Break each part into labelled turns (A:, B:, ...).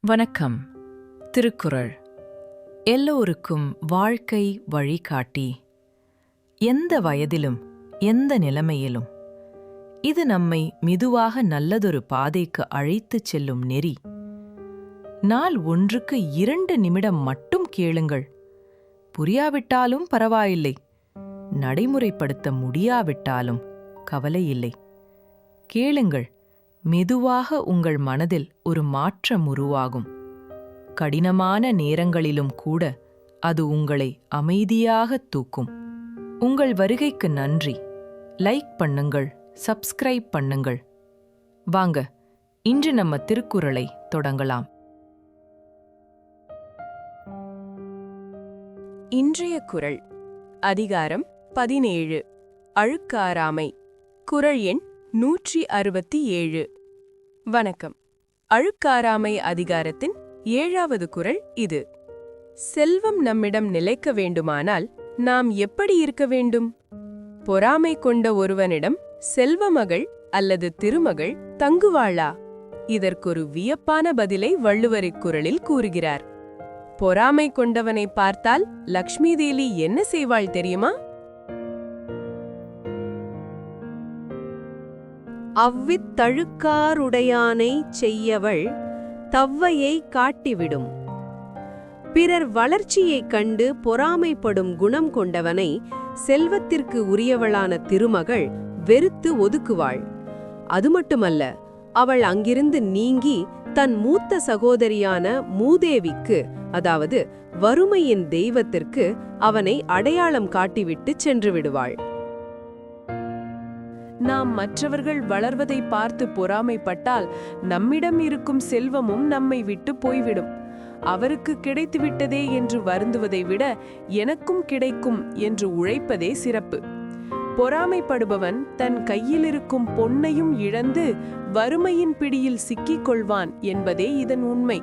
A: வணக்கம். திருக்குறள் எல்லோருக்கும் வாழ்க்கை வழிகாட்டி. எந்த வயதிலும் எந்த நிலைமையிலும் இது நம்மை மெதுவாக நல்லதொரு பாதைக்கு அழைத்துச் செல்லும் நெறி. நாள் ஒன்றுக்கு 2 நிமிடம் மட்டும் கேளுங்கள். புரியாவிட்டாலும் பரவாயில்லை, நடைமுறைப்படுத்த முடியாவிட்டாலும் கவலையில்லை. கேளுங்கள், மெதுவாக உங்கள் மனதில் ஒரு மாற்றம் உருவாகும். கடினமான நேரங்களிலும் கூட அது உங்களை அமைதியாகத் தூக்கும். உங்கள் வருகைக்கு நன்றி. லைக் பண்ணுங்கள், சப்ஸ்கிரைப் பண்ணுங்கள். வாங்க, இன்று நம்ம திருக்குறளை தொடங்கலாம்.
B: இன்றைய குறள் அதிகாரம் 17 அழுக்காராமை. குறள் எண் 167. வணக்கம். அழுக்காராமை அதிகாரத்தின் 7வது குறள் இது. செல்வம் நம்மிடம் நிலைக்க வேண்டுமானால் நாம் எப்படி இருக்க வேண்டும்? பொறாமை கொண்ட ஒருவனிடம் செல்வமகள் அல்லது திருமகள் தங்குவாளா? இதற்கொரு வியப்பான பதிலை வள்ளுவர் இக்குறளில் கூறுகிறார். பொறாமை கொண்டவனை பார்த்தால் லக்ஷ்மி தேவி என்ன செய்வாள் தெரியுமா?
C: அவ்வித்தழுக்காருடையானைச் செய்யவள் தவ்வையை காட்டிவிடும். பிறர் வளர்ச்சியைக் கண்டு பொறாமைப்படும் குணம் கொண்டவனை செல்வத்திற்கு உரியவளான திருமகள் வெறுத்து ஒதுக்குவாள். அது மட்டுமல்ல, அவள் அங்கிருந்து நீங்கி தன் மூத்த சகோதரியான மூதேவிக்கு, அதாவது வறுமையின் தெய்வத்திற்கு அவனை அடையாளம் காட்டிவிட்டு சென்று விடுவாள்.
B: நாம் மற்றவர்கள் வளர்வதை பார்த்து பொறாமைப்பட்டால் நம்மிடம் இருக்கும் செல்வமும் நம்மை விட்டு போய்விடும். அவருக்கு கிடைத்துவிட்டதே என்று வருந்துவதை விட எனக்கும் கிடைக்கும் என்று உழைப்பதே சிறப்பு. பொறாமைப்படுபவன் தன் கையில் இருக்கும் பொன்னையும் இழந்து வறுமையின் பிடியில் சிக்கிக் கொள்வான் என்பதே இதன் உண்மை.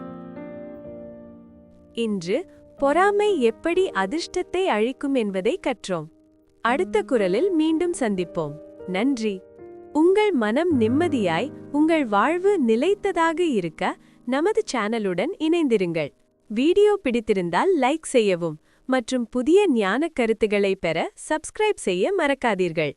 D: இன்று பொறாமை எப்படி அதிர்ஷ்டத்தை அழிக்கும் என்பதை கற்றோம். அடுத்த குறளில் மீண்டும் சந்திப்போம். நன்றி. உங்கள் மனம் நிம்மதியாய், உங்கள் வாழ்வு நிலைத்ததாக இருக்க நமது சேனலுடன் இணைந்திருங்கள். வீடியோ பிடித்திருந்தால் லைக் செய்யவும் மற்றும் புதிய ஞான கருத்துக்களை பெற சப்ஸ்கிரைப் செய்ய மறக்காதீர்கள்.